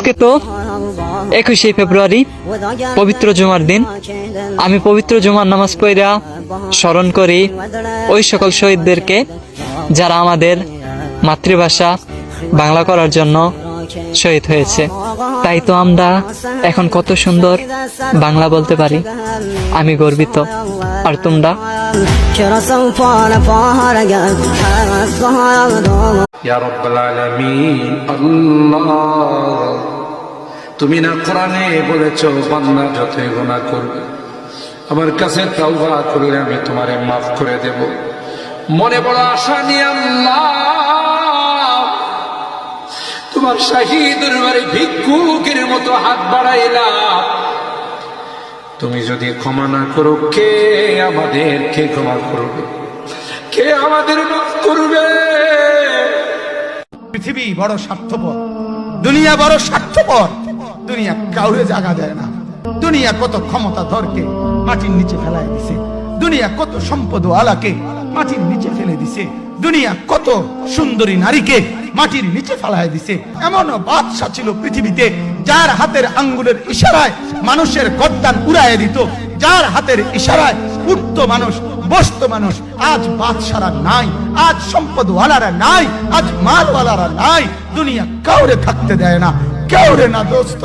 আজকে তো 21শে ফেব্রুয়ারি পবিত্র জুমার দিন। আমি পবিত্র জুমার নামাজ পড়া স্মরণ করি ওই সকল শহীদদেরকে যারা আমাদের মাতৃভাষা বাংলা করার জন্য শহীদ হয়েছে। তাই তো আমরা এখন কত সুন্দর বাংলা বলতে পারি। আমি গর্বিত। আর তোমরা? ইয়া রাব্বাল আলামিন, আল্লাহ তুমি না কোরআনে বলেছো বান্দা যতই গুনাহ করবে আমার কাছে তাওবা করলে আমি তোমারে মাফ করে দেব। মনে বড় আশা নিয়ে আল্লাহ তোমার শাহী দরবারে ভিক্ষুকের মতো হাত বাড়াইলাম। তুমি যদি ক্ষমা না করো কে আমাদেরকে ক্ষমা করবে? কে আমাদের মাফ করবে? পৃথিবী বড় স্বার্থপর, দুনিয়া বড় স্বার্থপর। দুনিয়া কাউরে জায়গা দেয় না। দুনিয়া কত ক্ষমতা ধরকে মাটির নিচে ফেলায় দিছে। দুনিয়া কত সম্পদ আলাকে মাটির নিচে ফেলে দিছে। দুনিয়া কত সুন্দরী নারীকে মাটির নিচে ফেলায় দিছে। এমনও বাদশা ছিল পৃথিবীতে যার হাতের আঙ্গুলের ইশারায় মানুষের গর্দান উড়াইয়া দিত, যার হাতের ইশারায় উঠত মানুষ, বসত মানুষ। আজ বাদশারা নাই, আজ সম্পদওয়ালারা নাই, আজ মালওয়ালারা নাই। দুনিয়া কাউরে থাকতে দেয় না, কাউরে না দোস্ত,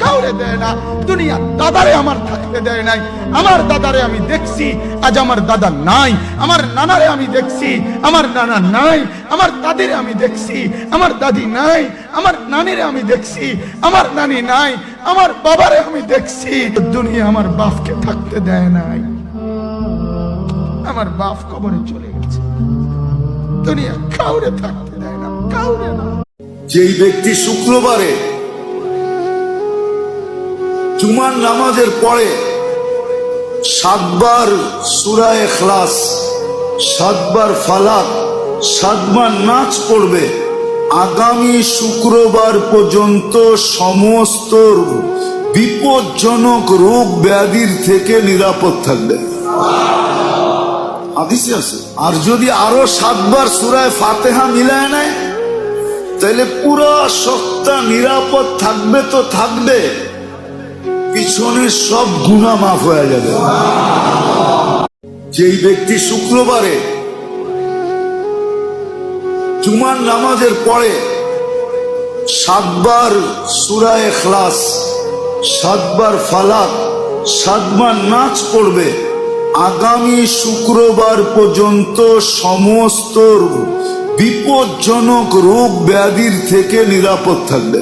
কাউরে দেয় না। দুনিয়া দাদারে আমার থাকতে দেয় নাই। আমার দাদারে আমি দেখছি, আজ আমার দাদা নাই। আমার নানারে আমি দেখছি, আমার নানা নাই। আমার দাদিরে আমি দেখছি, আমার দাদি নাই। আমার নানিরে আমি দেখছি, আমার নানি নাই। আমার বাবারে আমি দেখছি। দুনিয়া আমার বাপকে থাকতে দেয় নাই। আমার বাপ কবরে চলে গেছে। দুনিয়া কাউরে থাকতে দেয় না, কাউরে না। যেই ব্যক্তি শুক্রবারে জুমার নামাজের পরে 7 বার সূরা ইখলাস, 7 বার ফালাক, 7 বার নাচ পড়বে, আগামী শুক্রবার পর্যন্ত সমস্ত বিপজ্জনক রোগ ব্যাধির থেকে নিরাপদ থাকবে। হাদিসে আছে। আর যদি আরো 7 বার সূরা ফাতিহা মিলায় নেয় তাহলে পুরো সপ্তাহ নিরাপদ থাকবে। তো থাকবে, পিছনের সব গুনাহ মাফ হয়ে যাবে। যেই ব্যক্তি শুক্রবারে জুমার নামাজের পরে 7 বার সূরা ইখলাস, 7 বার ফালাক, 7 বার নাচ পড়বে, আগামী শুক্রবার পর্যন্ত সমস্ত বিপজ্জনক রোগ ব্যাধির থেকে নিরাপদ থাকবে।